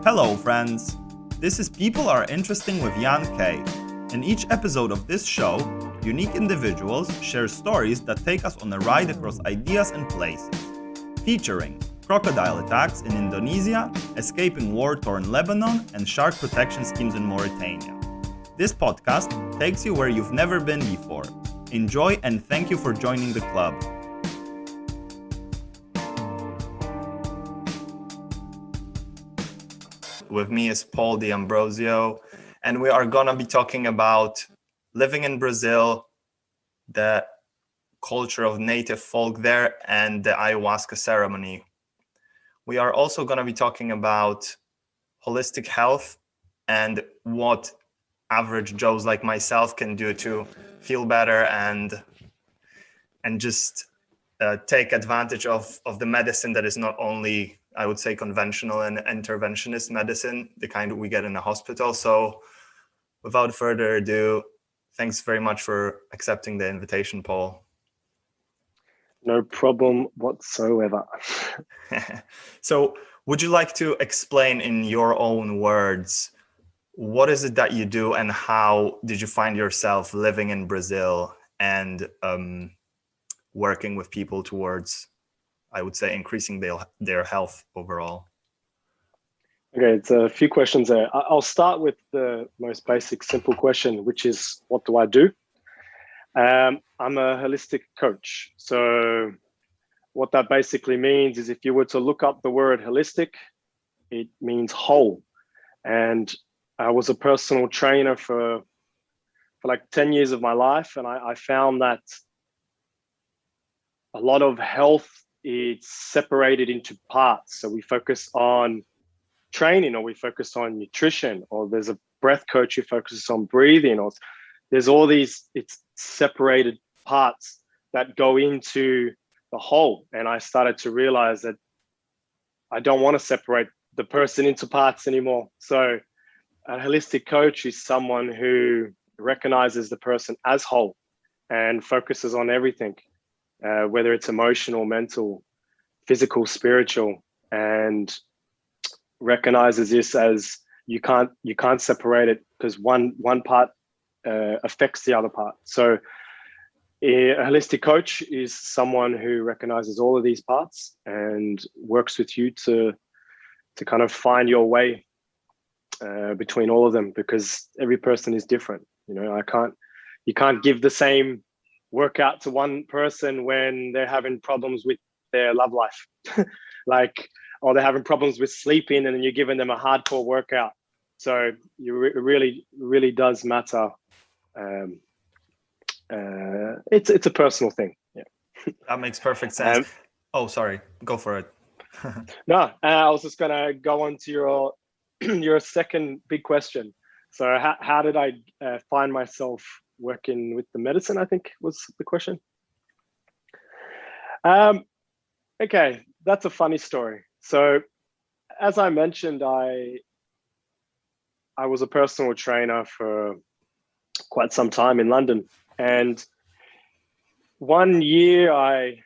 Hello, friends. This is People Are Interesting with Jan K. In each episode of this show, unique individuals share stories that take us on a ride across ideas and places, featuring crocodile attacks in Indonesia, escaping war-torn Lebanon, and shark protection schemes in Mauritania. This podcast takes you where you've never been before. Enjoy and thank you for joining the club. With me is Paul D'Ambrosio, and we are going to be talking about living in Brazil, the culture of native folk there, and the Ayahuasca ceremony. We are also going to be talking about holistic health and what average Joes like myself can do to feel better and just take advantage of the medicine that is not only, I would say, conventional and interventionist medicine, the kind we get in a hospital. So without further ado, thanks very much for accepting the invitation, Paul. No problem whatsoever. So would you like to explain in your own words, what is it that you do and how did you find yourself living in Brazil and working with people towards, I would say, increasing their health overall? Okay, it's a few questions there. I'll start with the most basic, simple question, which is, what do I do? I'm a holistic coach. So what that basically means is if you were to look up the word holistic, it means whole. And I was a personal trainer for like 10 years of my life. And I found that a lot of health is separated into parts. So we focus on training, or we focus on nutrition, or there's a breath coach who focuses on breathing, or there's all these, it's separated parts that go into the whole. And I started to realize that I don't want to separate the person into parts anymore. So a holistic coach is someone who recognizes the person as whole and focuses on everything. Whether it's emotional, mental, physical, spiritual, and recognizes this as you can't separate it because one part affects the other part. So a holistic coach is someone who recognizes all of these parts and works with you to kind of find your way between all of them, because every person is different. You know, you can't give the same workout to one person when they're having problems with their love life, or they're having problems with sleeping, and then you're giving them a hardcore workout. So it really does matter. It's a personal thing. Yeah, that makes perfect sense. Oh, sorry, go for it. No, I was just gonna go on to your second big question. So how did I find myself working with the medicine, I think was the question. Okay, that's a funny story. So as I mentioned, I was a personal trainer for quite some time in London. And one year I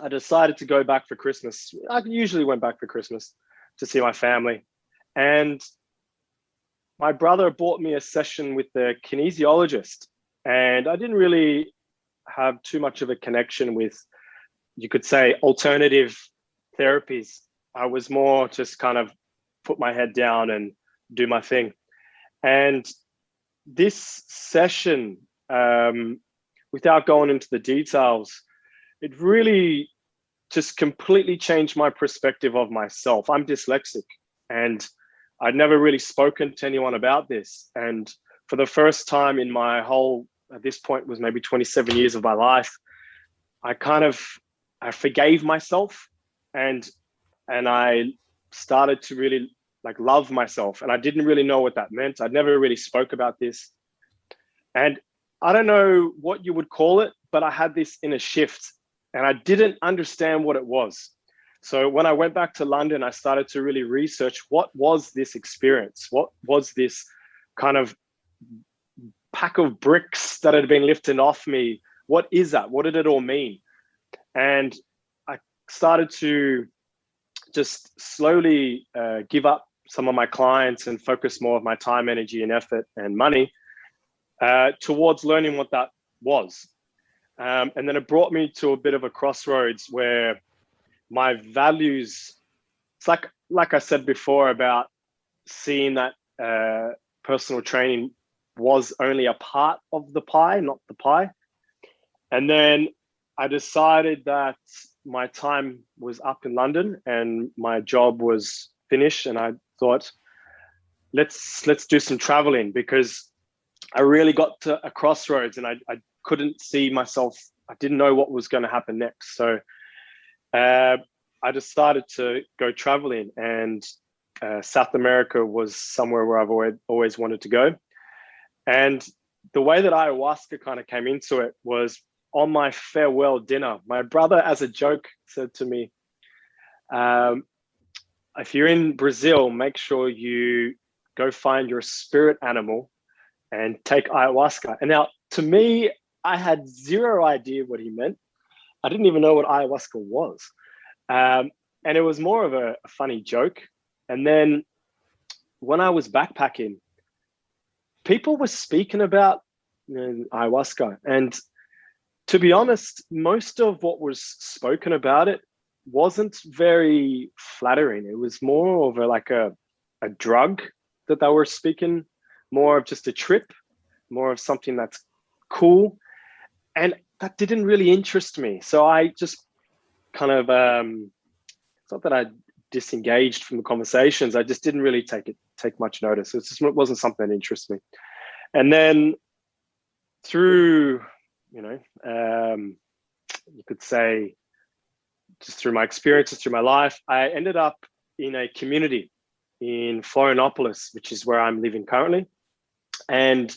decided to go back for Christmas. I usually went back for Christmas to see my family. And my brother bought me a session with the kinesiologist, and I didn't really have too much of a connection with, you could say, alternative therapies. I was more just kind of put my head down and do my thing. And this session, without going into the details, it really just completely changed my perspective of myself. I'm dyslexic, and I'd never really spoken to anyone about this. And for the first time in my whole, at this point was maybe 27 years of my life, I forgave myself, and I started to really love myself. And I didn't really know what that meant. I'd never really spoke about this. And I don't know what you would call it, but I had this inner shift and I didn't understand what it was. So when I went back to London, I started to really research, what was this experience? What was this kind of pack of bricks that had been lifted off me? What is that? What did it all mean? And I started to just slowly give up some of my clients and focus more of my time, energy, and effort and money towards learning what that was. And then it brought me to a bit of a crossroads where my values, it's like I said before about seeing that personal training was only a part of the pie, not the pie. And then I decided that my time was up in London and my job was finished, and I thought, let's do some traveling, because I really got to a crossroads and I couldn't see myself. I didn't know what was going to happen next. So I decided to go traveling, and South America was somewhere where I've always wanted to go. And the way that ayahuasca kind of came into it was on my farewell dinner. My brother, as a joke, said to me, if you're in Brazil, make sure you go find your spirit animal and take ayahuasca. And now, to me, I had zero idea what he meant. I didn't even know what ayahuasca was. And it was more of a funny joke. And then when I was backpacking, people were speaking about ayahuasca. And to be honest, most of what was spoken about it wasn't very flattering. It was more of a drug that they were speaking, more of just a trip, more of something that's cool. And that didn't really interest me. So I just kind of, it's not that I disengaged from the conversations. I just didn't really take much notice. It wasn't something that interests me. And then through, you could say, just through my experiences, through my life, I ended up in a community in Florianopolis, which is where I'm living currently. And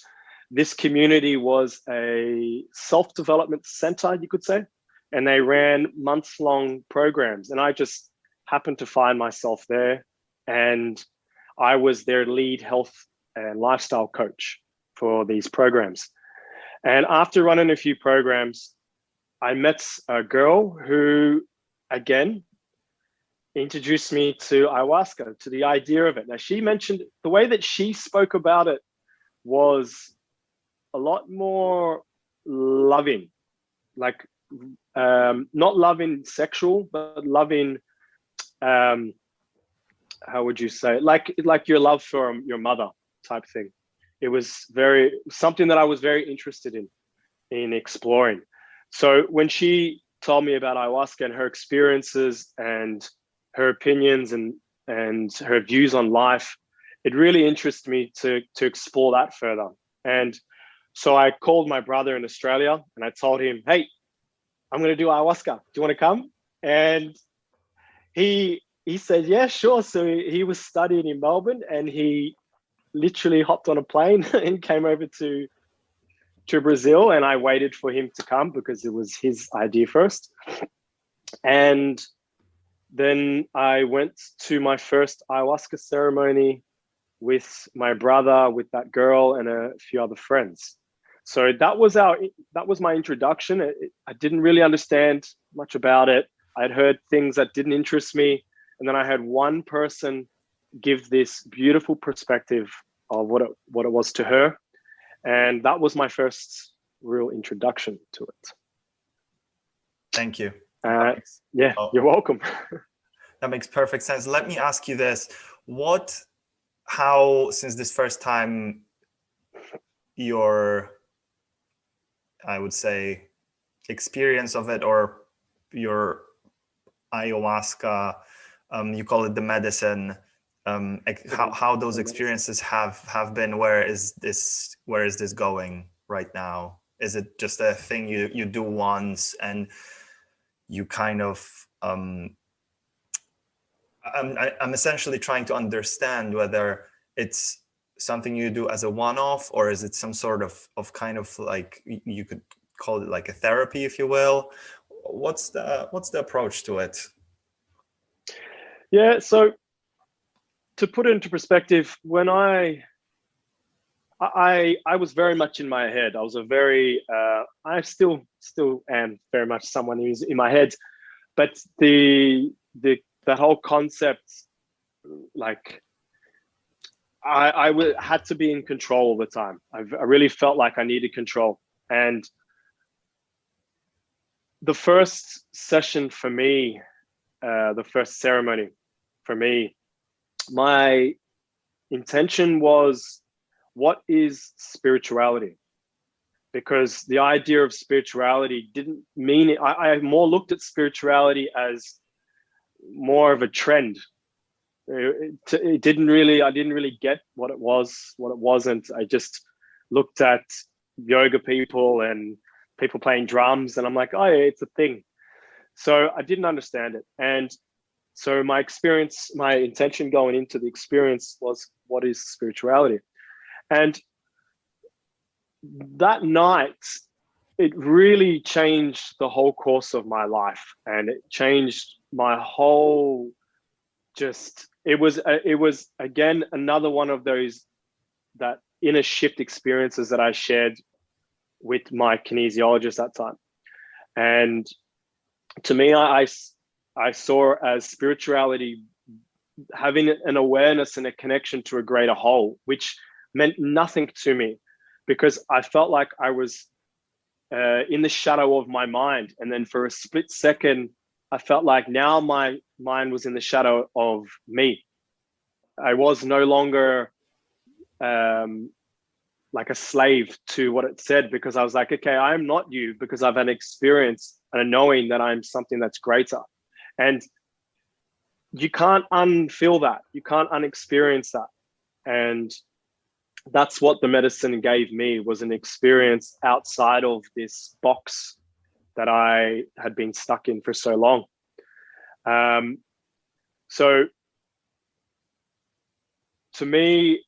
this community was a self-development center, you could say, and they ran months-long programs. And I just happened to find myself there, and I was their lead health and lifestyle coach for these programs. And after running a few programs, I met a girl who, again, introduced me to ayahuasca, to the idea of it. Now, she mentioned the way that she spoke about it was a lot more loving, like not loving sexual, but loving, how would you say, like your love for your mother type thing. It was something that I was very interested in exploring. So when she told me about ayahuasca and her experiences and her opinions and her views on life, it really interested me to explore that further. And so I called my brother in Australia and I told him, hey, I'm going to do ayahuasca. Do you want to come? And he said, yeah, sure. So he was studying in Melbourne, and he literally hopped on a plane and came over to Brazil, and I waited for him to come because it was his idea first. And then I went to my first ayahuasca ceremony with my brother, with that girl, and a few other friends. So that was my introduction. I didn't really understand much about it. I'd heard things that didn't interest me, and then I had one person give this beautiful perspective of what it was to her, and that was my first real introduction to it. Thank you. You're welcome. That makes perfect sense. Let me ask you this: how since this first time, your, I would say, experience of it, or your ayahuasca, you call it the medicine, how those experiences have been? Where is this going right now? Is it just a thing you do once and you kind of I'm essentially trying to understand whether it's something you do as a one-off, or is it some sort of kind of, like, you could call it like a therapy, if you will. What's the approach to it? Yeah, so to put it into perspective, when I was very much in my head. I was I still am very much someone who's in my head, but the that whole concept, like I had to be in control all the time. I really felt like I needed control. And the first session for me, the first ceremony for me, my intention was, what is spirituality? Because the idea of spirituality didn't mean it. I more looked at spirituality as more of a trend. It didn't really, I didn't really get what it was, what it wasn't. I just looked at yoga people and people playing drums, and I'm like, oh yeah, it's a thing. So I didn't understand it. And so my experience, my intention going into the experience was, what is spirituality? And that night, it really changed the whole course of my life, and it changed my whole, it was again another one of those, that inner shift experiences that I shared with my kinesiologist that time. And to me, I saw as spirituality having an awareness and a connection to a greater whole, which meant nothing to me, because I felt like I was in the shadow of my mind. And then for a split second, I felt like now my mind was in the shadow of me. I was no longer like a slave to what it said, because I was like, okay, I'm not you, because I've had an experience and a knowing that I'm something that's greater. And you can't unfeel that. You can't unexperience that. And that's what the medicine gave me, was an experience outside of this box that I had been stuck in for so long. So to me,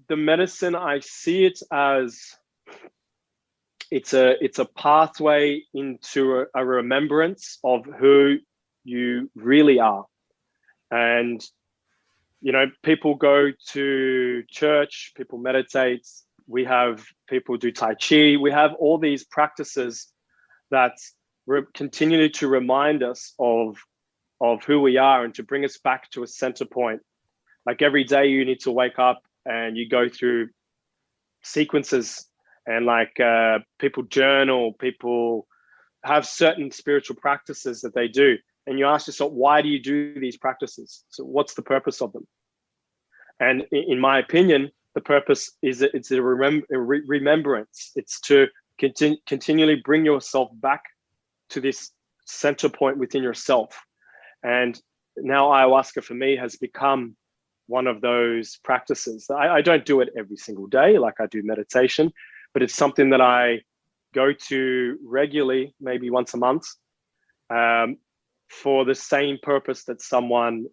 the medicine, I see it as it's a pathway into a remembrance of who you really are. And people go to church, people meditate, we have people do Tai Chi, we have all these practices that continue to remind us of who we are and to bring us back to a center point. Like every day you need to wake up and you go through sequences, and like people journal, people have certain spiritual practices that they do. And you ask yourself, why do you do these practices? So what's the purpose of them? And in my opinion, the purpose is it's a remembrance. It's to continually bring yourself back to this center point within yourself. And now ayahuasca for me has become one of those practices. I don't do it every single day like I do meditation, but it's something that I go to regularly, maybe once a month, for the same purpose that someone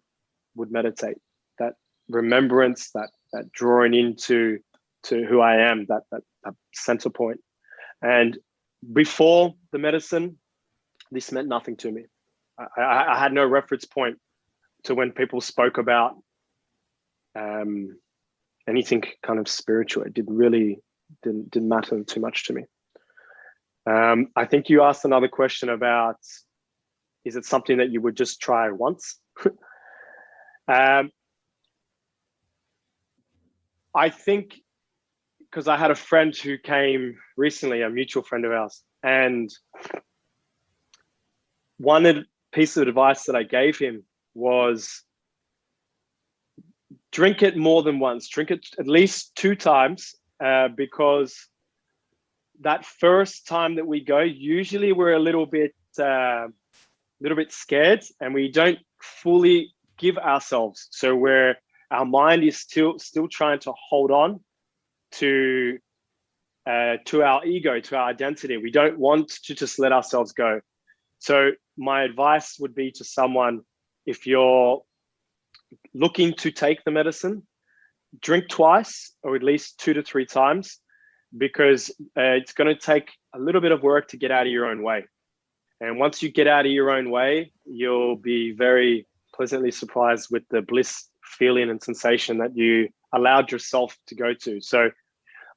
would meditate. That remembrance, that drawing into who I am, that center point. And before the medicine, this meant nothing to me. I had no reference point to when people spoke about anything kind of spiritual. It didn't matter too much to me. I think you asked another question about, is it something that you would just try once? I think, because I had a friend who came recently, a mutual friend of ours, and one piece of advice that I gave him was, drink it more than once, drink it at least 2 times, because that first time that we go, usually we're a little bit scared and we don't fully give ourselves. So our mind is still trying to hold on to our ego, to our identity. We don't want to just let ourselves go. So my advice would be to someone, if you're looking to take the medicine, drink twice or at least 2 to 3 times, because it's going to take a little bit of work to get out of your own way. And once you get out of your own way, you'll be very pleasantly surprised with the bliss feeling and sensation that you allowed yourself to go to. So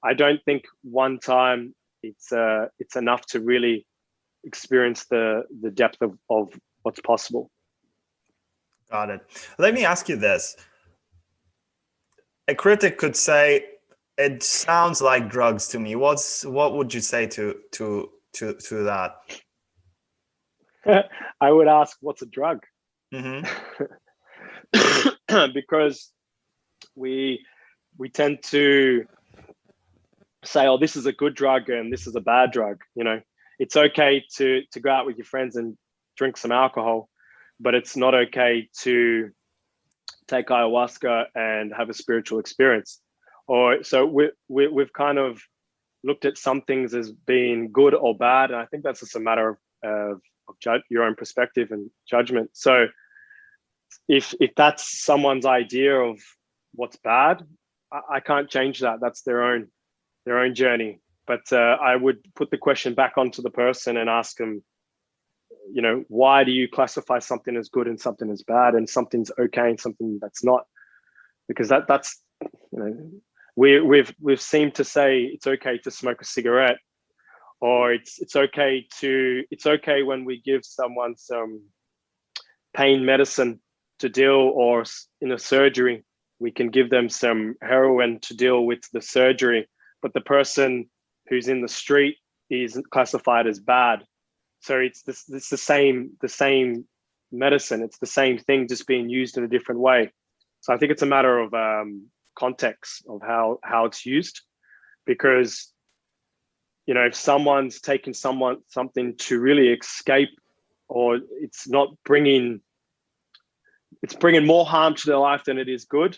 I don't think one time it's enough to really experience the depth of what's possible. Got it. Let me ask you this. A critic could say it sounds like drugs to me. What would you say to that? I would ask, what's a drug? Mm-hmm. Because we tend to say, oh, this is a good drug and this is a bad drug. You know, it's okay to go out with your friends and drink some alcohol, but it's not okay to take ayahuasca and have a spiritual experience. Or so we've kind of looked at some things as being good or bad, and I think that's just a matter of your own perspective and judgment. So if that's someone's idea of what's bad, I can't change that. That's their own journey. But I would put the question back onto the person and ask them, you know, why do you classify something as good and something as bad, and something's okay and something that's not? Because that's, you know, we've seemed to say it's okay to smoke a cigarette, or it's okay when we give someone some pain medicine to deal, or in a surgery we can give them some heroin to deal with the surgery, but the person who's in the street is classified as bad. So it's the same medicine. It's the same thing, just being used in a different way. So I think it's a matter of context of how it's used, because, you know, if someone's taking something to really escape, or it's bringing more harm to their life than it is good,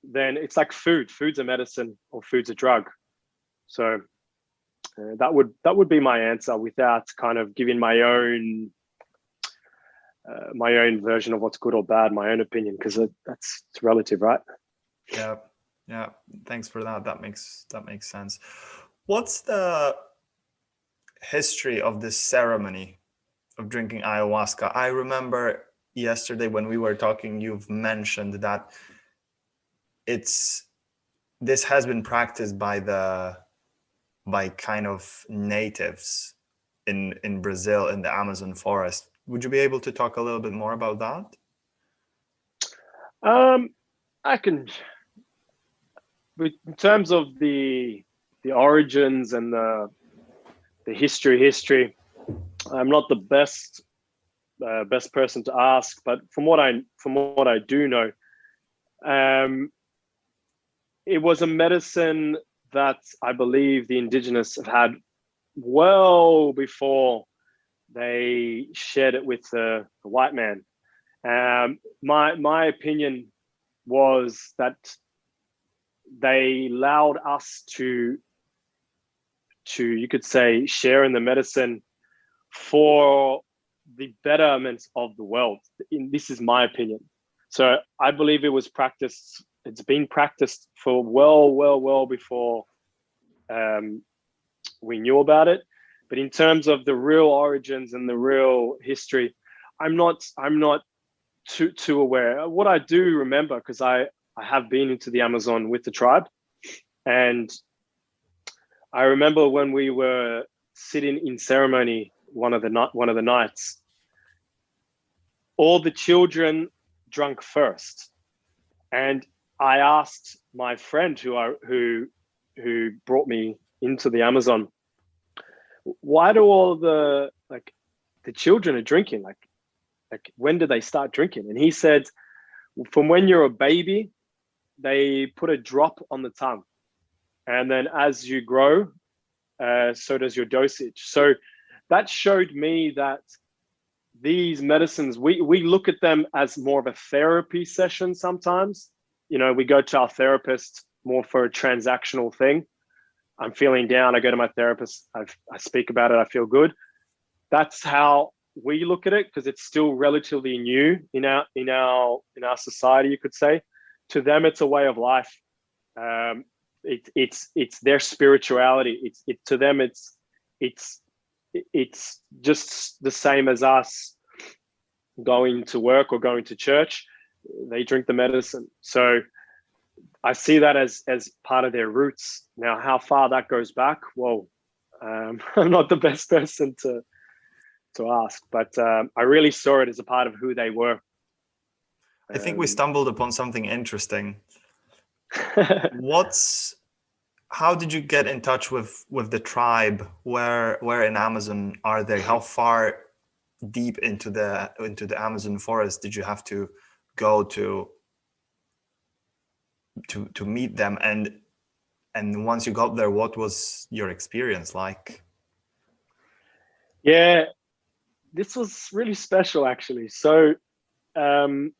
then it's like food. Food's a medicine, or food's a drug. So that would be my answer, without kind of giving my own version of what's good or bad, my own opinion, because it's relative, right? Yeah. Thanks for that. That makes sense. What's the history of this ceremony of drinking ayahuasca? I remember yesterday when we were talking, you've mentioned that this has been practiced by kind of natives in Brazil, in the Amazon forest. Would you be able to talk a little bit more about that? I can. In terms of the origins and the history, I'm not the best person to ask, but from what I do know, it was a medicine that I believe the indigenous have had well before they shared it with the white man. My opinion was that they allowed us to you could say share in the medicine for the betterment of the world. This is my opinion. So I believe it was practiced. It's been practiced for well before we knew about it. But in terms of the real origins and the real history, I'm not too aware. What I do remember, because I have been into the Amazon with the tribe, and I remember when we were sitting in ceremony one of the nights, all the children drank first, and I asked my friend who brought me into the Amazon, why do all the children are drinking? Like when did they start drinking? And he said, from when you're a baby, they put a drop on the tongue, and then as you grow, so does your dosage. So that showed me that these medicines, we look at them as more of a therapy session sometimes. You know, we go to our therapist more for a transactional thing. I'm feeling down, I go to my therapist, I speak about it, I feel good. That's how we look at it, because it's still relatively new in our society, you could say. To them, it's a way of life. It's their spirituality. To them, it's just the same as us going to work or going to church. They drink the medicine. So I see that as part of their roots. Now, how far that goes back, well, I'm not the best person to ask, but I really saw it as a part of who they were. I think we stumbled upon something interesting. How did you get in touch with the tribe? Where in Amazon are they? How far deep into the Amazon forest did you have to go to meet them? And once you got there, what was your experience like? Yeah, this was really special, actually. So to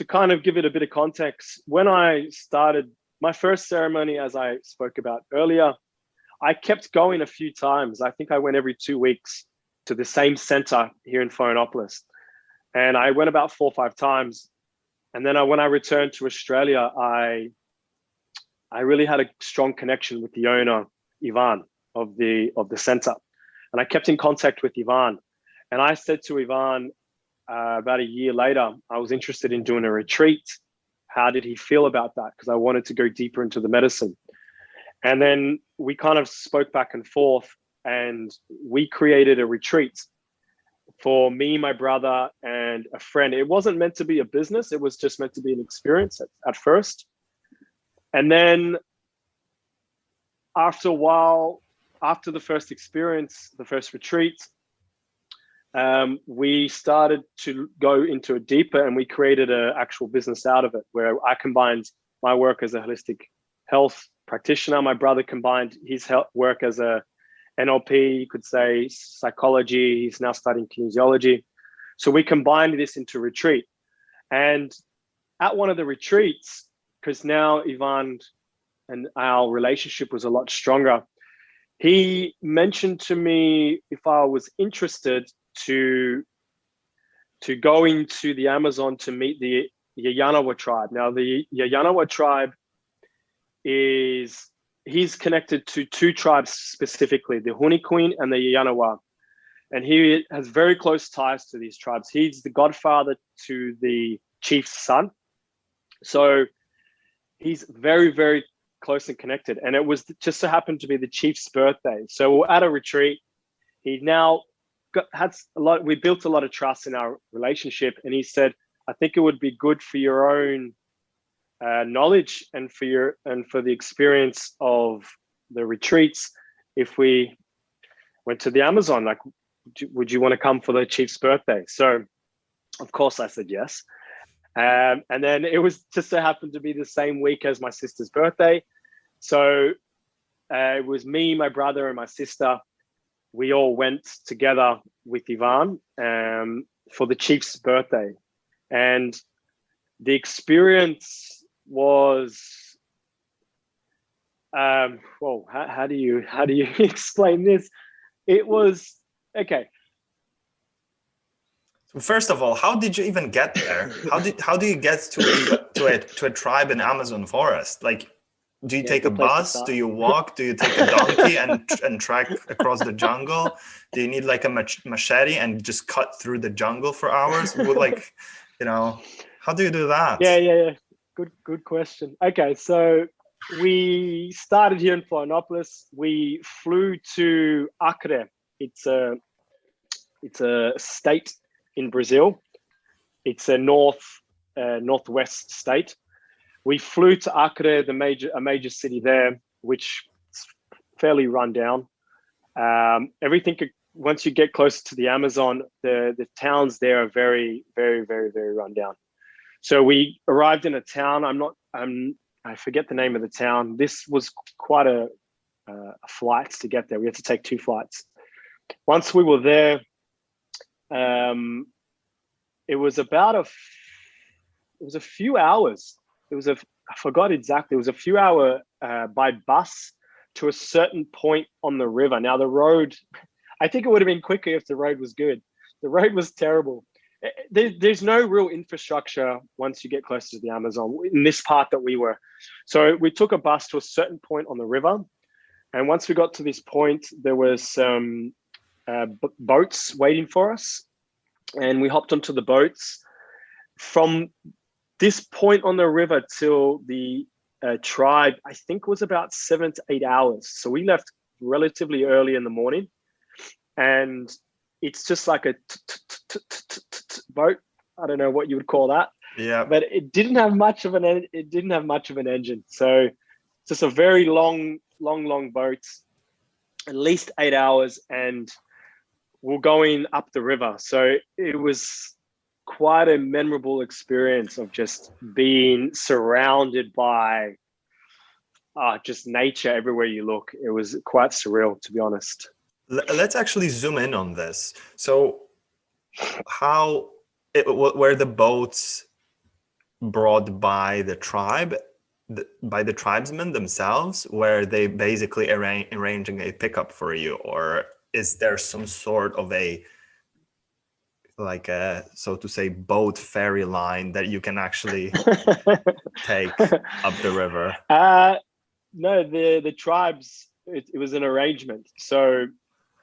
kind of give it a bit of context, when I started my first ceremony, as I spoke about earlier, I kept going a few times. I think I went every 2 weeks to the same center here in Florianopolis. And I went about 4 or 5 times. And then when I returned to Australia, I really had a strong connection with the owner, Ivan, of the center. And I kept in contact with Ivan. And I said to Ivan, about a year later, I was interested in doing a retreat. How did he feel about that? Because I wanted to go deeper into the medicine. And then we kind of spoke back and forth, and we created a retreat for me, my brother, and a friend. It wasn't meant to be a business. It was just meant to be an experience at first. And then after a while, after the first experience, the first retreat, we started to go into it deeper, and we created an actual business out of it, where I combined my work as a holistic health practitioner. My brother combined his work as a NLP, you could say psychology. He's now studying kinesiology. So we combined this into retreat. And at one of the retreats, because now Ivan and our relationship was a lot stronger, he mentioned to me if I was interested to go into the Amazon to meet the Yawanawá tribe. Now, the Yawanawá tribe he's connected to 2 tribes specifically, the Hunikuin and the Yawanawá. And he has very close ties to these tribes. He's the godfather to the chief's son. So he's very, very close and connected. And it was just so happened to be the chief's birthday. So we're at a retreat. He now we built a lot of trust in our relationship. And he said, I think it would be good for your own knowledge and for the experience of the retreats if we went to the Amazon. Like, would you want to come for the chief's birthday? So of course I said yes. And then it was just so happened to be the same week as my sister's birthday. So it was me, my brother, and my sister. We all went together with Ivan for the chief's birthday. And the experience was, well, how do you explain this? It was, okay. So first of all, how did you even get there? How do you get to a tribe in Amazon forest? Like, do you take a bus? Do you walk? Do you take a donkey and trek across the jungle? Do you need like a machete and just cut through the jungle for hours? Like, how do you do that? Yeah. Good question. Okay, so we started here in Florianopolis. We flew to Acre. It's a state in Brazil. It's a northwest state. We flew to Acre, a major city there, which is fairly run down. Everything, once you get closer to the Amazon, the towns there are very, very, very, very run down. So we arrived in a town. I forget the name of the town. This was quite a flight to get there. We had to take 2 flights. Once we were there, it was a few hours. I forgot exactly. It was a few hour by bus to a certain point on the river. Now the road, I think it would have been quicker if the road was good. The road was terrible. There's no real infrastructure once you get closer to the Amazon in this part that we were. So we took a bus to a certain point on the river. And once we got to this point, there was some boats waiting for us. And we hopped onto the boats. From this point on the river till the tribe, I think was about 7 to 8 hours. So we left relatively early in the morning. And it's just like a boat I don't know what you would call that. Yeah. But it didn't have much of an engine. So just a very long boat, at least 8 hours, and we're going up the river. So it was quite a memorable experience of just being surrounded by just nature everywhere you look. It was quite surreal, to be honest. Let's actually zoom in on this. So were the boats brought by the tribe, by the tribesmen themselves, where they basically arranging a pickup for you, or is there some sort of a, like a, so to say, boat ferry line that you can actually take up the river? No, the tribes, it was an arrangement. So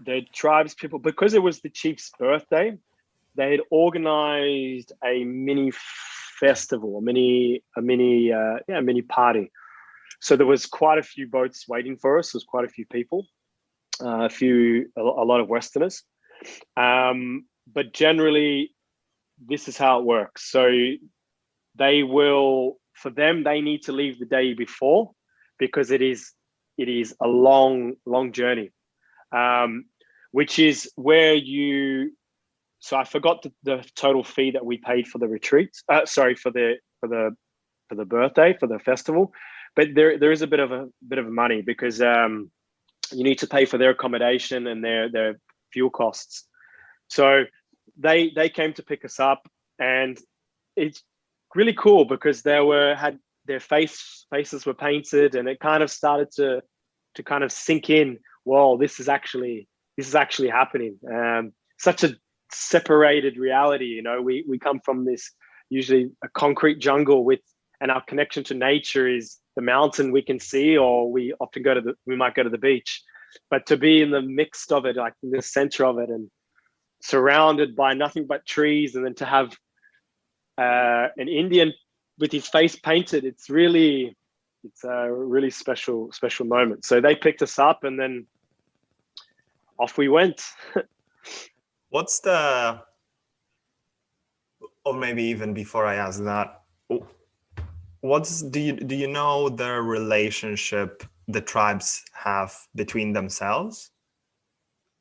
the tribes people, because it was the chief's birthday, they had organized a mini festival, a mini party. So there was quite a few boats waiting for us. There was quite a few people, a lot of Westerners. But generally, this is how it works. So they need to leave the day before, because it is a long journey, which is where so I forgot the total fee that we paid for the retreat. For the birthday, for the festival, but there is a bit of money, because you need to pay for their accommodation and their fuel costs. So they came to pick us up, and it's really cool because had their faces were painted, and it kind of started to kind of sink in. Whoa, this is actually happening. Such a separated reality. You know, we come from this usually a concrete jungle and our connection to nature is the mountain we can see, or we often we might go to the beach. But to be in the midst of it, like in the center of it, and surrounded by nothing but trees, and then to have an Indian with his face painted, it's a really special moment. So they picked us up, and then off we went. Or maybe even before I ask that, do you know the relationship the tribes have between themselves?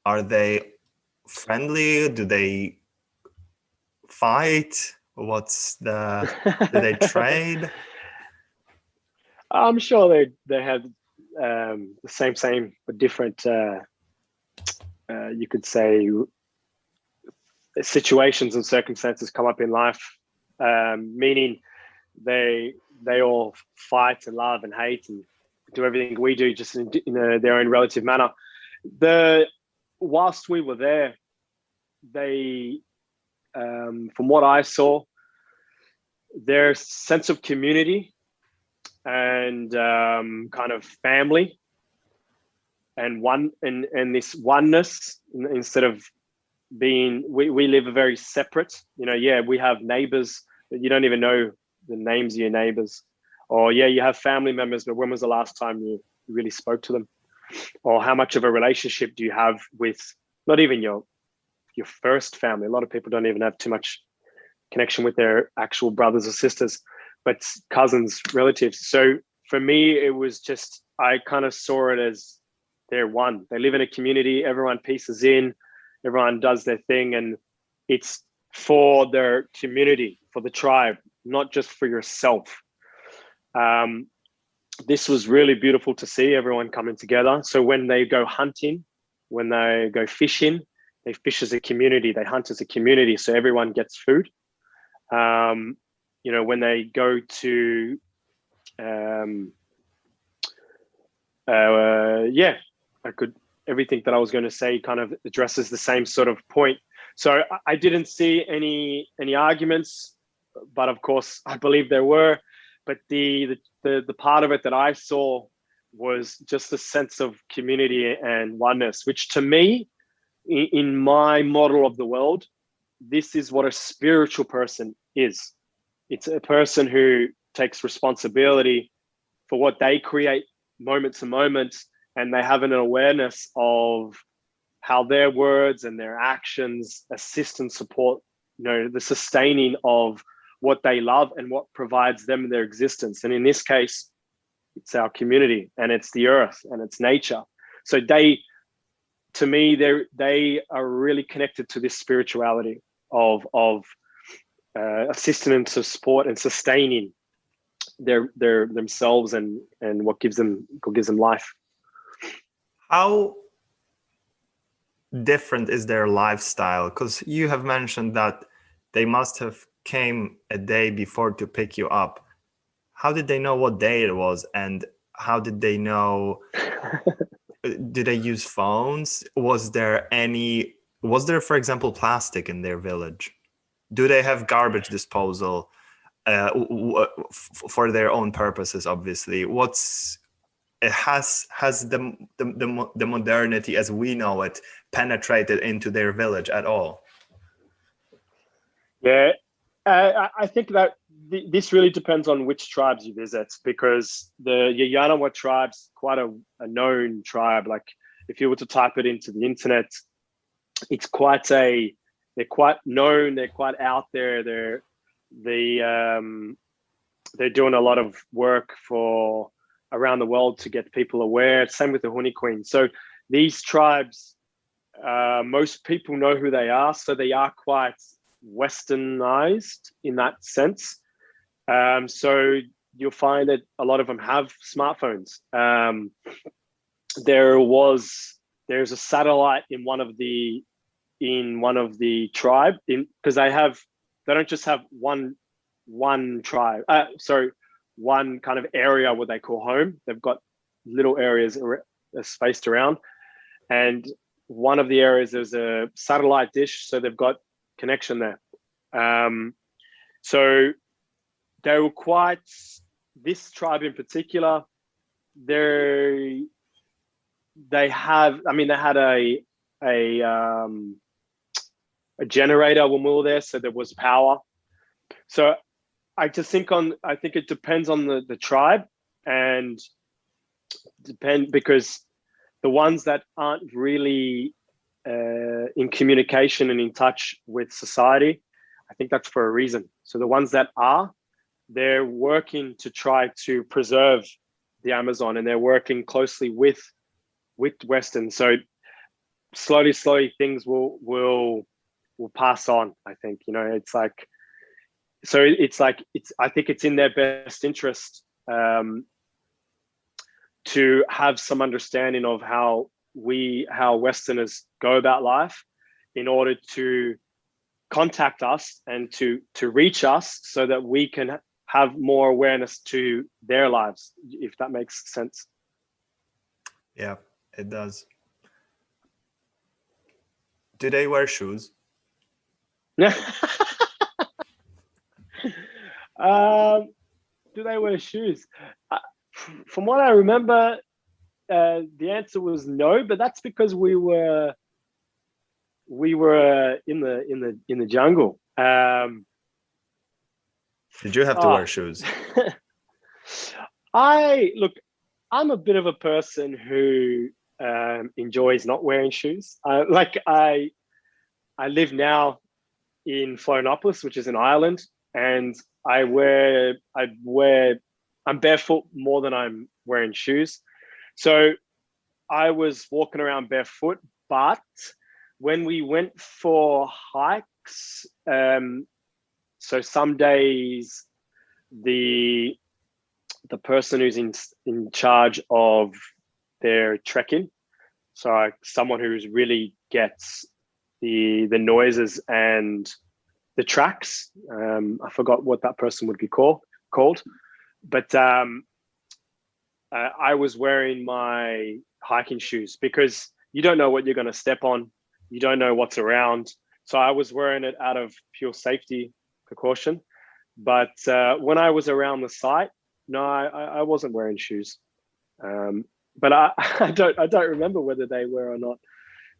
Are they friendly? Do they fight? Do they trade? I'm sure they have the same but different, you could say, situations and circumstances come up in life, meaning they all fight and love and hate and do everything we do, just in their own relative manner. Whilst we were there, they, from what I saw, their sense of community and kind of family and this oneness, instead of being, we live a very separate, we have neighbors, but you don't even know the names of your neighbors. Or you have family members, but when was the last time you really spoke to them? Or how much of a relationship do you have with not even your first family? A lot of people don't even have too much connection with their actual brothers or sisters, but cousins, relatives. So for me, it was just, I kind of saw it as they're one. They live in a community, everyone pieces in, everyone does their thing, and it's for their community, for the tribe, not just for yourself. This was really beautiful to see everyone coming together. So when they go hunting, when they go fishing, they fish as a community, they hunt as a community, so everyone gets food. When they go to, everything that I was going to say kind of addresses the same sort of point. So I didn't see any arguments, but of course I believe there were. But the part of it that I saw was just a sense of community and oneness, which to me, in my model of the world, this is what a spiritual person is. It's a person who takes responsibility for what they create moment to moment, and they have an awareness of how their words and their actions assist and support the sustaining of what they love and what provides them their existence. And in this case, it's our community, and it's the earth, and it's nature. So to me, they are really connected to this spirituality of assistance, support, and sustaining their themselves and what gives them life. How different is their lifestyle? Because you have mentioned that they must have came a day before to pick you up. How did they know what day it was, and how did they know? Did they use phones? Was there, for example, plastic in their village? Do they have garbage disposal for their own purposes? Obviously, has the modernity as we know it penetrated into their village at all? Yeah, I think that this really depends on which tribes you visit, because the Yawanawá tribe's quite a known tribe. Like, if you were to type it into the internet, it's they're quite known. They're quite out there. They're doing a lot of work for around the world to get people aware. Same with the Honey Queen. So these tribes, most people know who they are. So they are quite westernized in that sense. So you'll find that a lot of them have smartphones. There's a satellite in one of the tribe, because they don't just have one tribe. One kind of area what they call home. They've got little areas spaced around, and one of the areas there's a satellite dish, so they've got connection there. So they were quite, this tribe in particular, they had a generator when we were there, so there was power. So I think it depends on the tribe, and because the ones that aren't really in communication and in touch with society, I think that's for a reason. So the ones that are, they're working to try to preserve the Amazon, and they're working closely with Western. So slowly things will pass on. I think, I think it's in their best interest to have some understanding of how Westerners go about life, in order to contact us and to reach us, so that we can have more awareness to their lives, if that makes sense. Yeah, it does. Do they wear shoes? Do they wear shoes? From what I remember, the answer was no, but that's because we were in the jungle. Did you have to wear shoes? I'm a bit of a person who enjoys not wearing shoes. I live now in Florianopolis, which is in Ireland, and I'm barefoot more than I'm wearing shoes. So I was walking around barefoot, but when we went for hikes, so some days the person who's in charge of their trekking, so someone who's really gets the noises and the tracks, I forgot what that person would be called, but I was wearing my hiking shoes, because you don't know what you're going to step on, you don't know what's around. So I was wearing it out of pure safety precaution. But when I was around the site, no, I wasn't wearing shoes. But I don't remember whether they were or not,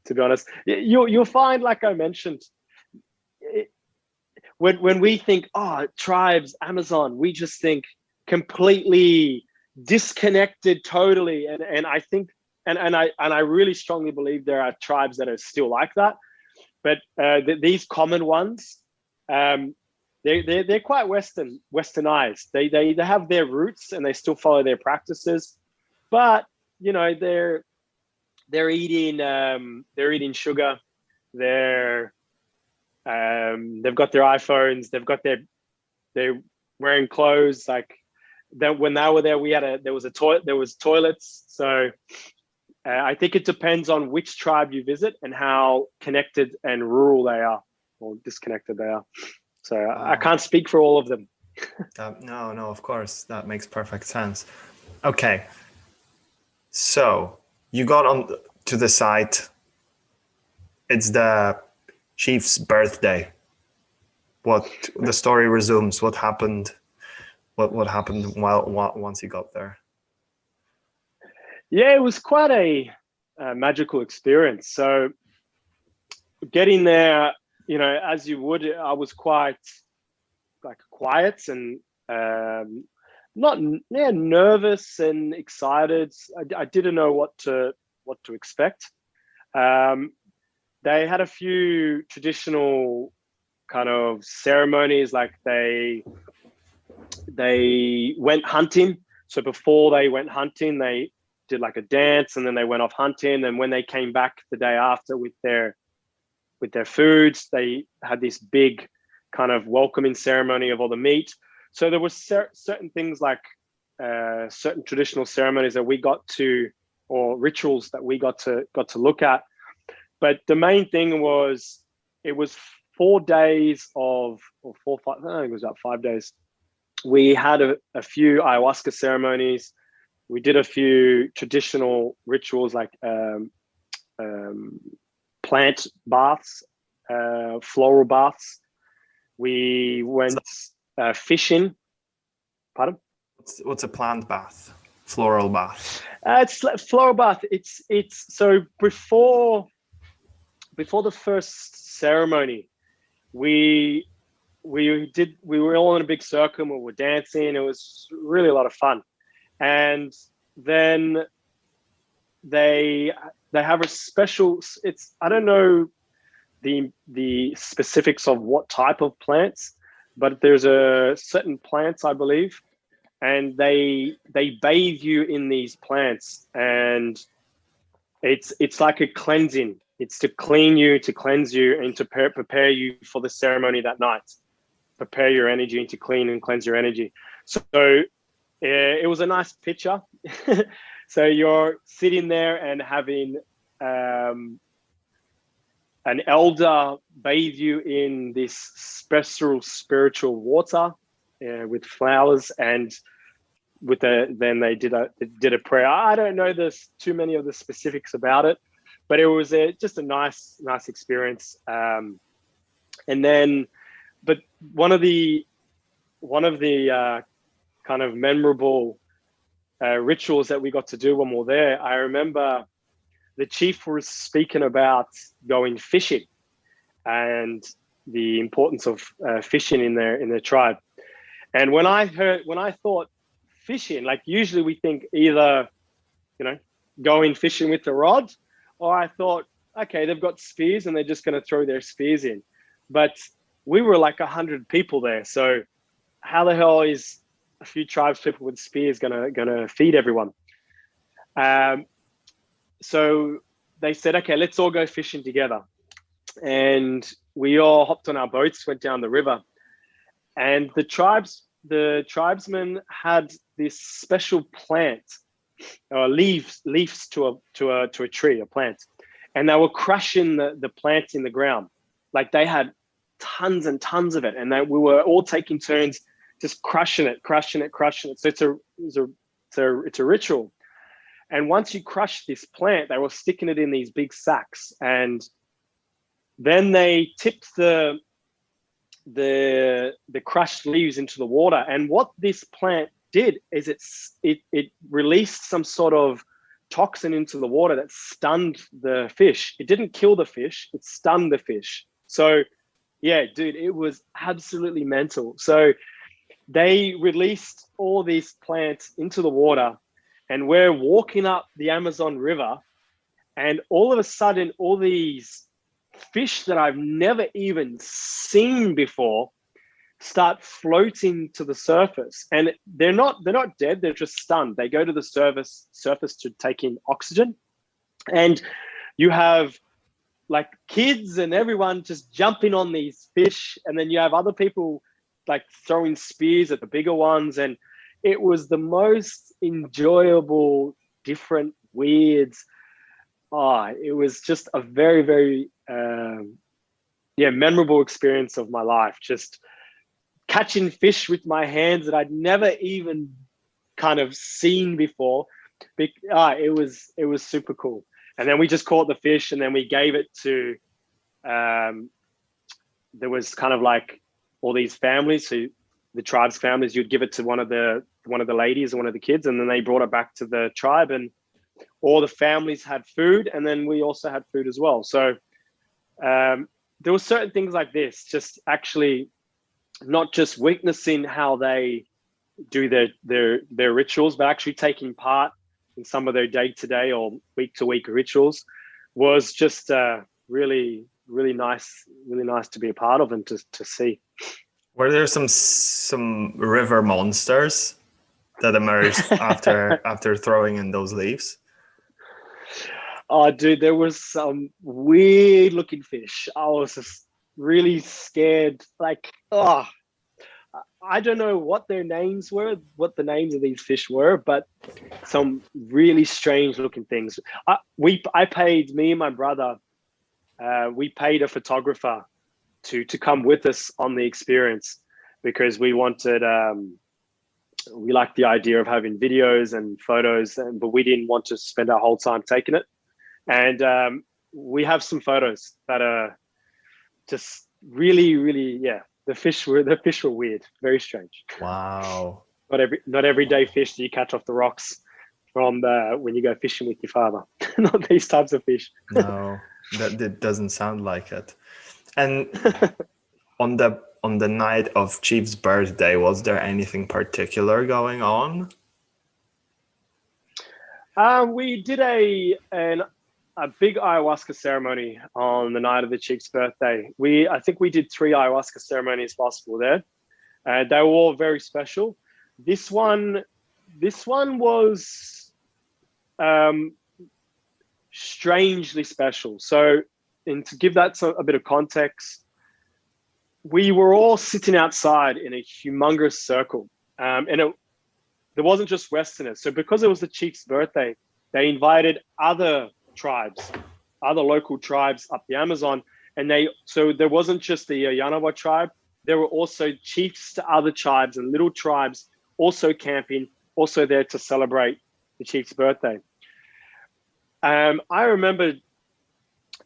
to be honest. You'll find, like I mentioned, when we think, tribes, Amazon, we just think completely disconnected totally. And I think, and I really strongly believe there are tribes that are still like that. But these common ones, They're quite westernized. They have their roots and they still follow their practices, but you know they're eating sugar. They've got their iPhones. They're wearing clothes like that. When they were there, there was toilets. So I think it depends on which tribe you visit and how connected and rural they are or disconnected they are. So I can't speak for all of them. No, of course, that makes perfect sense. Okay, so you got on to the site. It's the chief's birthday. What the story resumes? What happened? What happened once he got there? Yeah, it was quite a magical experience. So getting there, you know, as you would, I was quite like quiet and not nervous and excited. I didn't know what to expect. They had a few traditional kind of ceremonies, like they went hunting. So before they went hunting, they did like a dance, and then they went off hunting. And when they came back the day after with their foods, they had this big kind of welcoming ceremony of all the meat. So there were certain things like certain traditional ceremonies that we got to, or rituals that we got to look at. But the main thing was, it was 4 days of, or 4, 5, I think it was about 5 days. We had a few ayahuasca ceremonies. We did a few traditional rituals like plant baths, floral baths. We went fishing. Pardon? What's a plant bath? Floral bath? It's like floral bath. It's so before the first ceremony, we were all in a big circle and we were dancing. It was really a lot of fun. And then they have a special, I don't know the specifics of what type of plants, but there's a certain plants, I believe, and they bathe you in these plants, and it's like a cleansing. It's to clean you, to cleanse you, and to prepare you for the ceremony that night. Prepare your energy and to clean and cleanse your energy. So it was a nice picture. So you're sitting there and having an elder bathe you in this special spiritual water with flowers, and then they did a prayer. I don't know too many of the specifics about it, but it was just a nice experience. And then, but one of the kind of memorable rituals that we got to do when we were there, I remember the chief was speaking about going fishing and the importance of fishing in their tribe. And when I thought fishing, like usually we think either, you know, going fishing with the rod, or I thought, okay, they've got spears and they're just going to throw their spears in. But we were like 100 people there. So how the hell is a few tribes people with spears gonna feed everyone? So they said, okay, let's all go fishing together. And we all hopped on our boats, went down the river. And the tribesmen had this special plant, leaves to a tree, a plant. And they were crushing the plant in the ground. Like they had tons and tons of it. And we were all taking turns just crushing it. So it's a ritual. And once you crush this plant, they were sticking it in these big sacks, and then they tipped the crushed leaves into the water. And what this plant did is it released some sort of toxin into the water that stunned the fish. It didn't kill the fish, it stunned the fish. So yeah, dude, it was absolutely mental. So they released all these plants into the water, and we're walking up the Amazon River, and all of a sudden, all these fish that I've never even seen before start floating to the surface, and they're not dead, they're just stunned. They go to the surface to take in oxygen, and you have like kids and everyone just jumping on these fish, and then you have other people like throwing spears at the bigger ones, and it was the most enjoyable, different, weird. It was just a very, very memorable experience of my life. Just catching fish with my hands that I'd never even kind of seen before. It was super cool. And then we just caught the fish, and then we gave it to, there was kind of like all these families, so the tribe's families, you'd give it to one of the ladies or one of the kids, and then they brought it back to the tribe, and all the families had food, and then we also had food as well. So there were certain things like this, just actually not just witnessing how they do their rituals, but actually taking part in some of their day-to-day or week-to-week rituals was just really, really nice to be a part of and to see. Were there some river monsters that emerged after throwing in those leaves? Oh, dude, there was some weird-looking fish. I was just really scared. Like, I don't know what their names were, what the names of these fish were, but some really strange looking things. Me and my brother, we paid a photographer to come with us on the experience, because we wanted, we liked the idea of having videos and photos, but we didn't want to spend our whole time taking it. And we have some photos that are just really, really, the fish were weird, very strange. Wow. Not everyday fish that you catch off the rocks from when you go fishing with your father. Not these types of fish. No, that doesn't sound like it. And on the night of Chief's birthday, was there anything particular going on? We did a big ayahuasca ceremony on the night of the Chief's birthday. I think we did 3 ayahuasca ceremonies whilst we were there. They were all very special. This one was strangely special. So, and to give that a bit of context, we were all sitting outside in a humongous circle, and there wasn't just Westerners. So because it was the Chief's birthday, they invited other tribes, other local tribes up the Amazon, and so there wasn't just the Yawanawá tribe. There were also chiefs to other tribes and little tribes also camping, also there to celebrate the Chief's birthday. I remember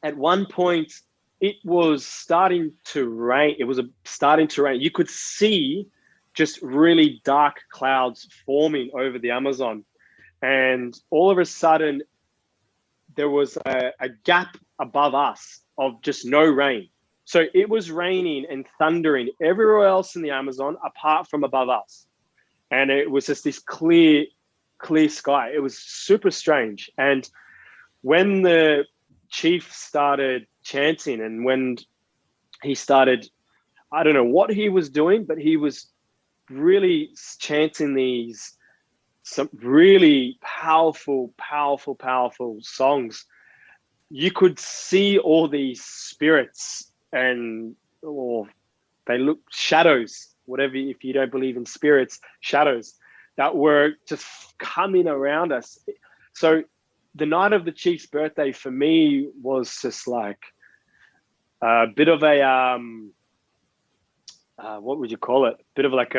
at one point it was starting to rain. Starting to rain. You could see just really dark clouds forming over the Amazon, and all of a sudden there was a gap above us of just no rain. So it was raining and thundering everywhere else in the Amazon apart from above us. And it was just this clear sky. It was super strange. And when the chief started chanting, and when he started, I don't know what he was doing, but he was really chanting some really powerful songs. You could see all these spirits they look shadows, whatever, if you don't believe in spirits, shadows that were just coming around us. So the night of the Chief's birthday for me was just like a bit of a, what would you call it? A bit of like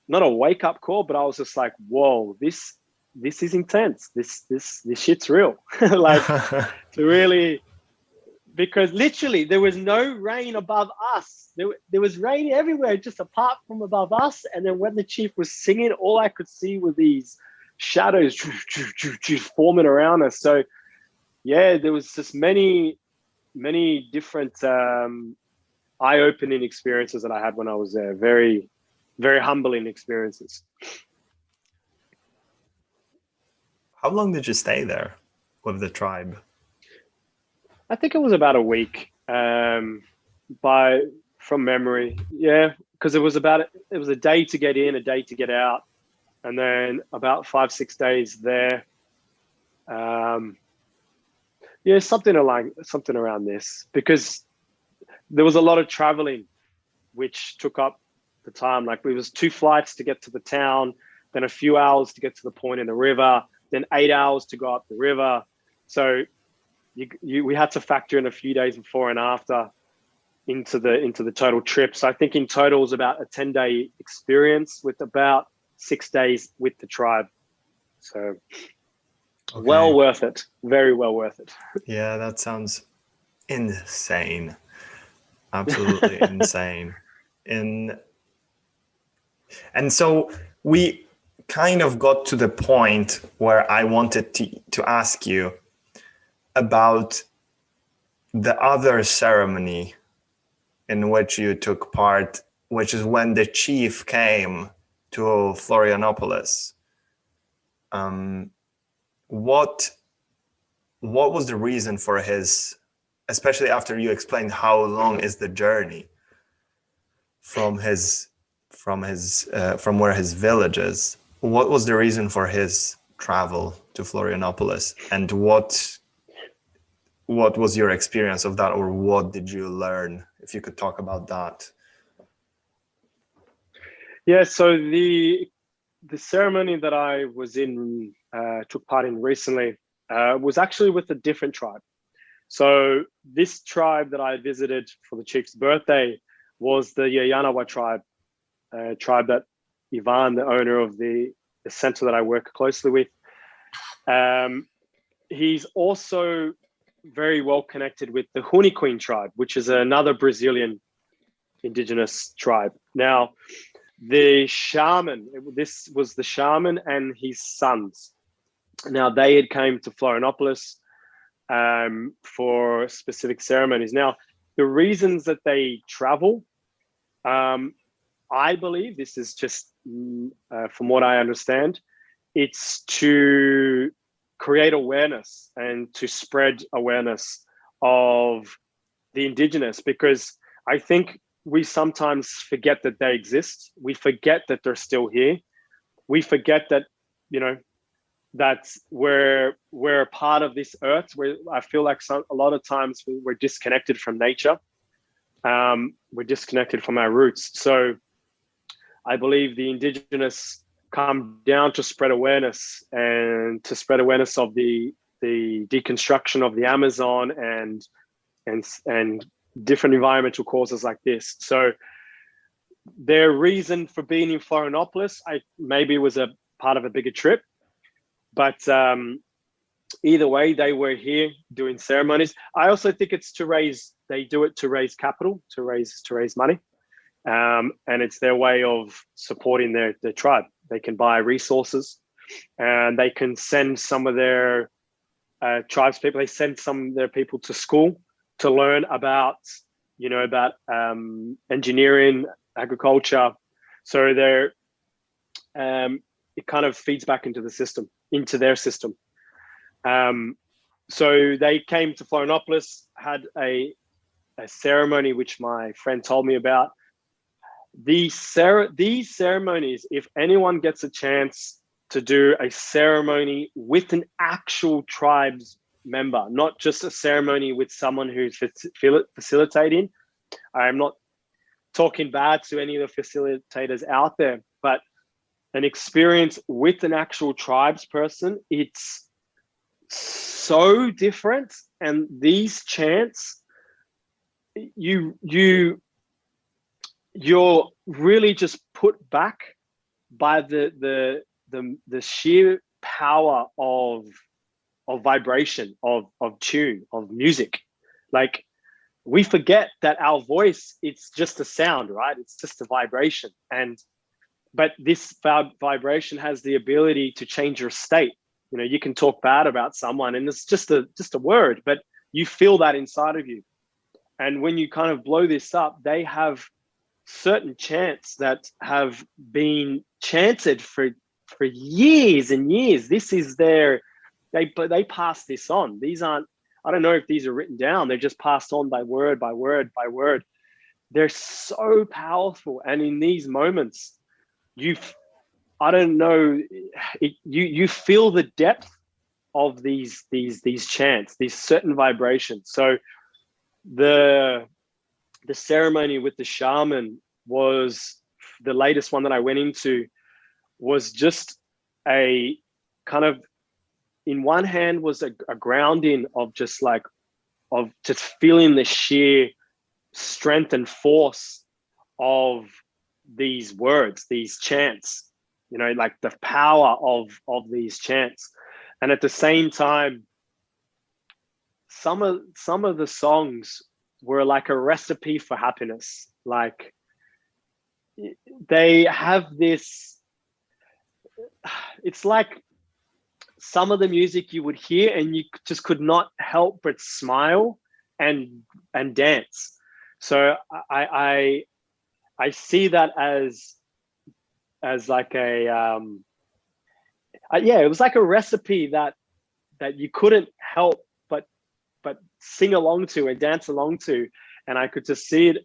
not a wake up call, but I was just like, whoa, this is intense. This shit's real. Like, to really, because literally there was no rain above us. There was rain everywhere, just apart from above us. And then when the chief was singing, all I could see were these shadows forming around us. So yeah, there was just many different eye-opening experiences that I had when I was there. Very, very humbling experiences. How long did you stay there with the tribe? I think it was about a week, from memory. Yeah, because it was a day to get in, a day to get out, and then about 5-6 days there. Yeah, something around this, because there was a lot of traveling, which took up the time. Like, it was 2 flights to get to the town, then a few hours to get to the point in the river, then 8 hours to go up the river. So we had to factor in a few days before and after into the total trip. So I think in total it was about a 10-day experience with about 6 days with the tribe. So okay. Well worth it. Very well worth it. Yeah, that sounds insane. Absolutely insane. And so we kind of got to the point where I wanted to ask you about the other ceremony in which you took part, which is when the chief came to Florianopolis. What was the reason for his, especially after you explained how long is the journey from where his village is? What was the reason for his travel to Florianopolis, and what was your experience of that, or what did you learn? If you could talk about that. Yeah, so the ceremony that I was in, took part in recently, was actually with a different tribe. So this tribe that I visited for the chief's birthday was the Yawanawá tribe, a tribe that Ivan, the owner of the center that I work closely with, he's also very well connected with the Huni tribe, which is another Brazilian indigenous tribe. Now, the shaman, this was the shaman and his sons. Now, they had came to Florianopolis for specific ceremonies. Now, the reasons that they travel, I believe, this is just from what I understand, it's to create awareness and to spread awareness of the indigenous, because I think we sometimes forget that they exist. We forget that they're still here. We forget that, that we're a part of this earth, where I feel like a lot of times we're disconnected from nature. We're disconnected from our roots. So I believe the indigenous come down to spread awareness, and to spread awareness of the deconstruction of the Amazon and different environmental causes like this. So their reason for being in Florianopolis, maybe was a part of a bigger trip, but either way, they were here doing ceremonies. I also think it's they do it to raise capital, to raise money. And it's their way of supporting their tribe. They can buy resources, and they can send some of their tribes people. They send some of their people to school to learn about, engineering, agriculture. So they're it kind of feeds back into their system. So they came to Florianopolis, had a ceremony which my friend told me about. These ceremonies, if anyone gets a chance to do a ceremony with an actual tribe's member, not just a ceremony with someone who's facilitating. I'm not talking bad to any of the facilitators out there, but an experience with an actual tribes person, it's so different. And these chants, you're really just put back by the sheer power of vibration, of tune, of music. Like, we forget that our voice, it's just a sound, right? It's just a vibration. But this vibration has the ability to change your state. You can talk bad about someone and it's just a word, but you feel that inside of you. And when you kind of blow this up, they have certain chants that have been chanted for years and years. This is they pass this on. These aren't, I don't know if these are written down. They're just passed on by word, by word, by word. They're so powerful. And in these moments, I don't know, you feel the depth of these chants, these certain vibrations. So the ceremony with the shaman was the latest one that I went into, was just a kind of, in one hand was a grounding of just feeling the sheer strength and force of these words, these chants, like the power of these chants. And at the same time, some of the songs were like a recipe for happiness. Like, they have this, it's like some of the music you would hear and you just could not help but smile and dance. So I see that as like a yeah, it was like a recipe that you couldn't help but sing along to and dance along to. And I could just see it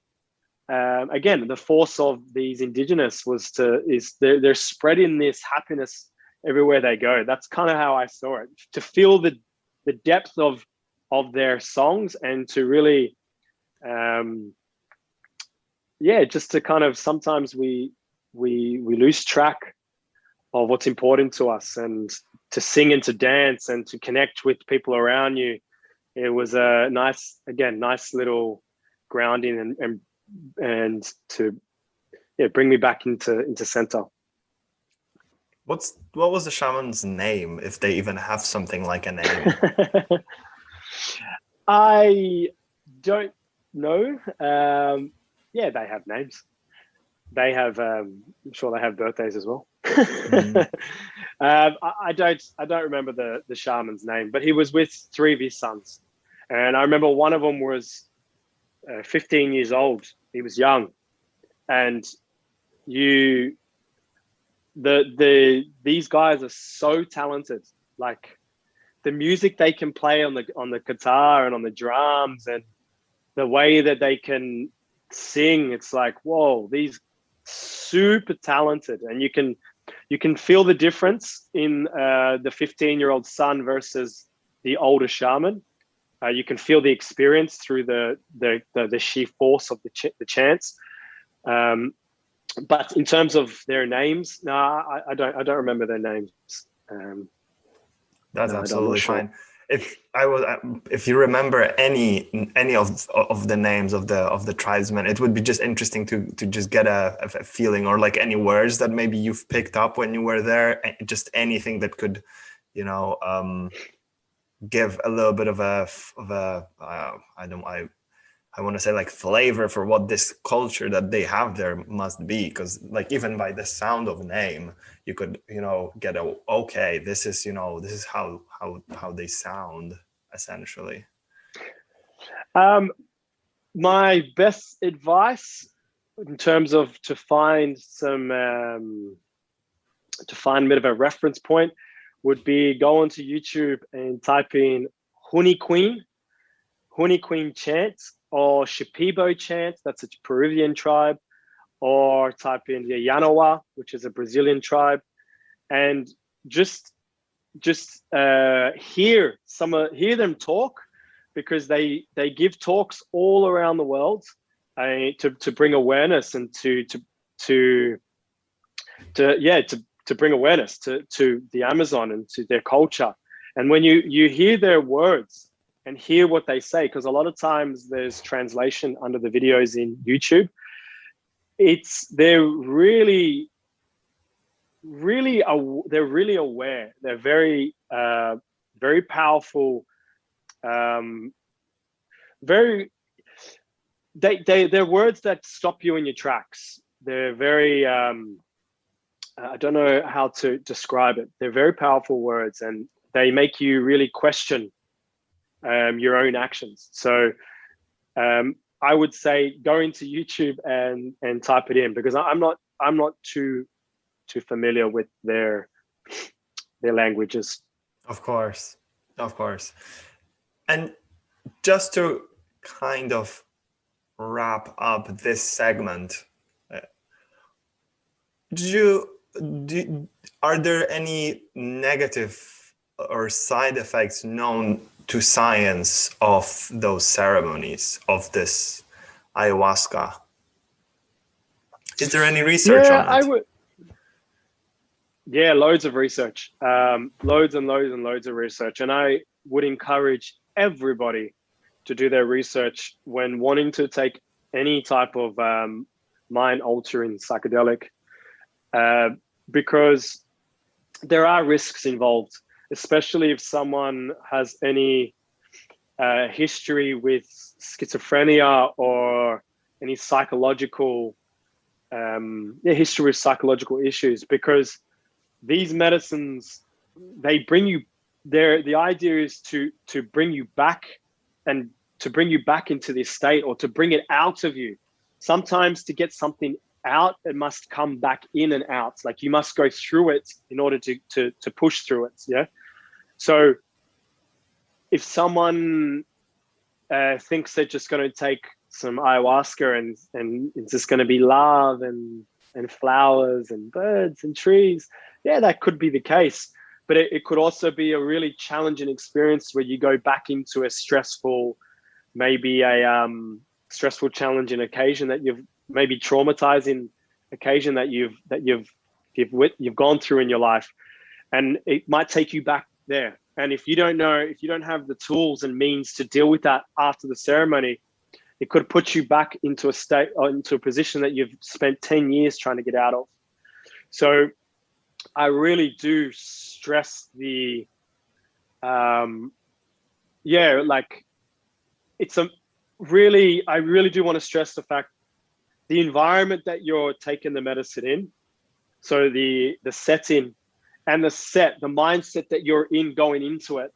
again. The force of these indigenous is they're spreading this happiness everywhere they go. That's kind of how I saw it. To feel the depth of their songs, and to really just to kind of, sometimes we lose track of what's important to us, and to sing and to dance and to connect with people around you. It was a nice little grounding and to bring me back into center. What was the shaman's name, if they even have something like a name? I don't know. They have names. They have, I'm sure they have birthdays as well. I don't remember the shaman's name, but he was with 3 of his sons. And I remember one of them was 15 years old. He was young. And these guys are so talented. Like, the music they can play on the guitar and on the drums, and the way that they can sing, it's like, whoa, these super talented. And you can feel the difference in the 15-year-old son versus the older shaman. You can feel the experience through the sheer force of the chants. But in terms of their names, no, I don't remember their names. That's absolutely fine. If you remember any of the names of the tribesmen, it would be just interesting to just get a feeling, or like any words that maybe you've picked up when you were there, just anything that could, give a little bit of a I want to say like flavor for what this culture that they have there must be. Because like, even by the sound of name, you could, get okay, this is how they sound, essentially. My best advice in terms of to find a bit of a reference point would be go onto YouTube and type in Huni Queen chants, or Shipibo chants, that's a Peruvian tribe, or type in Yawanawá, which is a Brazilian tribe, and just hear them talk, because they give talks all around the world to bring awareness, and to bring awareness to the Amazon and to their culture. And when you hear their words and hear what they say, because a lot of times there's translation under the videos in YouTube, they're really aware. They're very very powerful. They're words that stop you in your tracks. They're very I don't know how to describe it. They're very powerful words, and they make you really question your own actions. So I would say go into YouTube and type it in, because I'm not too familiar with their languages. Of course. And just to kind of wrap up this segment, are there any negative or side effects known to science of those ceremonies, of this ayahuasca? Is there any research on it? Yeah, loads of research, loads and loads and loads of research. And I would encourage everybody to do their research when wanting to take any type of mind-altering psychedelic, because there are risks involved, especially if someone has any history with schizophrenia or any psychological history with psychological issues, because these medicines, they bring you there. The idea is to bring you back, and to bring you back into this state, or to bring it out of you. Sometimes to get something out, it must come back in and out. Like you must go through it in order to push through it. Yeah. So if someone thinks they're just going to take some ayahuasca and it's just going to be love and flowers and birds and trees, yeah, that could be the case. But it could also be a really challenging experience where you go back into a stressful, maybe a stressful, challenging occasion that you've maybe traumatizing occasion that you've gone through in your life, and it might take you back there. And if you don't have the tools and means to deal with that after the ceremony, it could put you back into a state, or into a position that you've spent 10 years trying to get out of. So I really do stress the, I really do want to stress the fact, the environment that you're taking the medicine in. So the setting and the mindset that you're in going into it,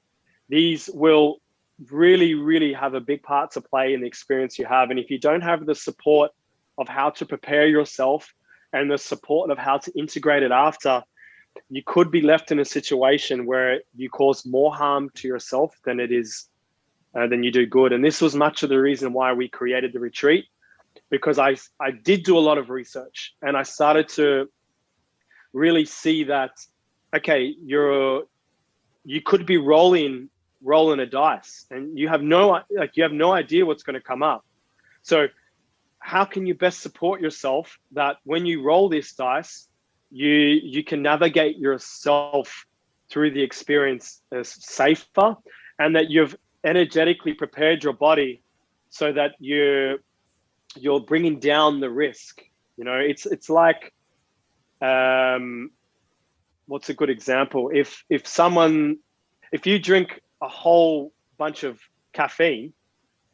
these will really, really have a big part to play in the experience you have. And if you don't have the support of how to prepare yourself and the support of how to integrate it after, you could be left in a situation where you cause more harm to yourself than it is, than you do good. And this was much of the reason why we created the retreat, because I did do a lot of research, and I started to really see that, okay, you could be rolling a dice, and you have no idea what's going to come up. So how can you best support yourself that when you roll this dice, you can navigate yourself through the experience as safer, and that you've energetically prepared your body so that you're bringing down the risk. You know, it's like, what's a good example? If you drink a whole bunch of caffeine,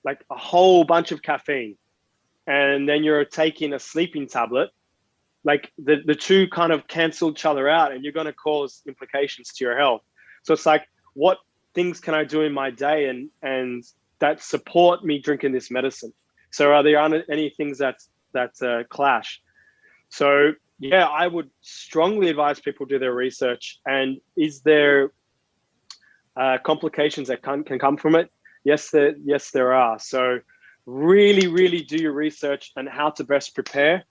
like a whole bunch of caffeine, and then you're taking a sleeping tablet, like the two kind of cancel each other out, and you're going to cause implications to your health. So it's like, what things can I do in my day and that support me drinking this medicine? So are there any things that clash? So yeah, I would strongly advise people do their research. And is there complications that can come from it? Yes, there are. So really, really do your research on how to best prepare.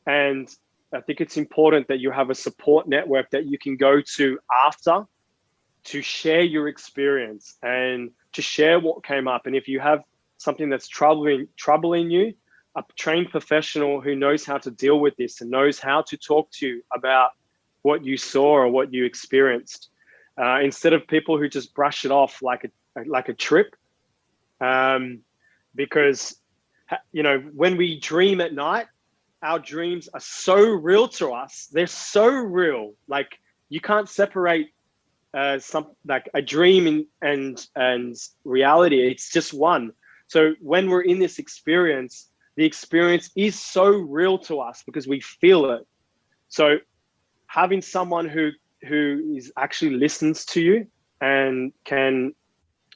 And I think it's important that you have a support network that you can go to after, to share your experience and to share what came up. And if you have something that's troubling you, a trained professional who knows how to deal with this and knows how to talk to you about what you saw or what you experienced, instead of people who just brush it off like a trip. Because, you know, when we dream at night, our dreams are so real to us. They're so real. Like, you can't separate like a dream and reality. It's just one. So when we're in this experience, the experience is so real to us because we feel it. So having someone who is actually listens to you and can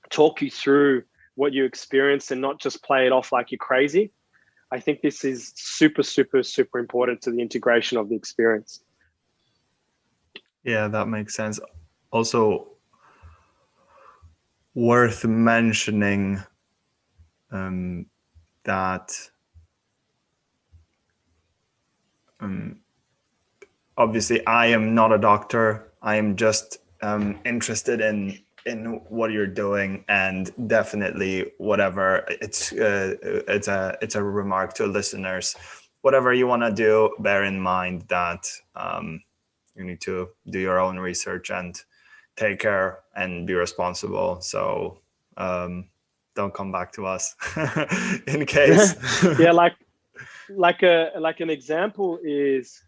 talk you through what you experience and not just play it off like you're crazy, I think this is super, super, super important to the integration of the experience. Yeah, that makes sense. Also worth mentioning that obviously I am not a doctor. I am just interested in what you're doing, and definitely whatever it's a remark to listeners. Whatever you want to do, bear in mind that you need to do your own research and take care and be responsible. So don't come back to us in case. Yeah, like an example is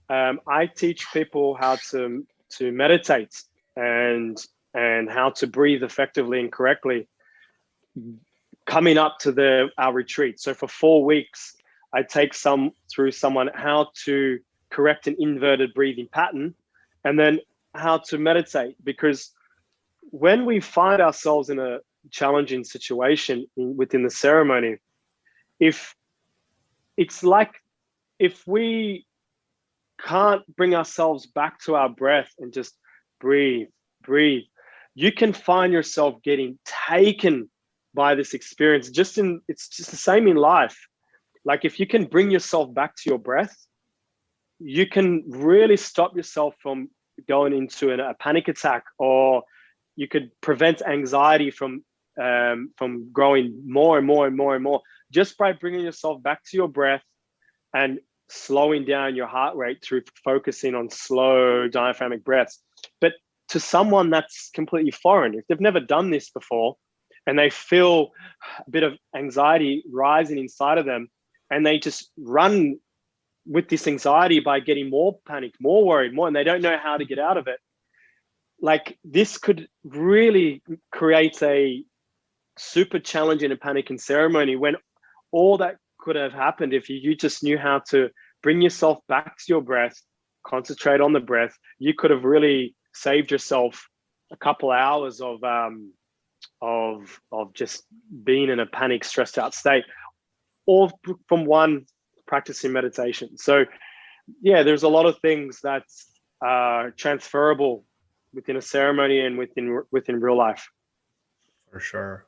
I teach people how to meditate and how to breathe effectively and correctly coming up to our retreat. So for 4 weeks, I take someone how to correct an inverted breathing pattern, and then how to meditate. Because when we find ourselves in a challenging situation within the ceremony, if we can't bring ourselves back to our breath and just breathe, you can find yourself getting taken by this experience. It's just the same in life. Like if you can bring yourself back to your breath, you can really stop yourself from going into a panic attack, or you could prevent anxiety from growing more and more and more and more, just by bringing yourself back to your breath and slowing down your heart rate through focusing on slow diaphragmatic breaths. But to someone that's completely foreign, if they've never done this before and they feel a bit of anxiety rising inside of them, and they just run with this anxiety by getting more panicked, more worried, more, and they don't know how to get out of it. Like this could really create a super challenging and panicking ceremony, when all that could have happened if you just knew how to bring yourself back to your breath, concentrate on the breath. You could have really saved yourself a couple hours of just being in a panic, stressed out state, all from one practicing meditation. So yeah, there's a lot of things that are transferable within a ceremony and within real life. For sure.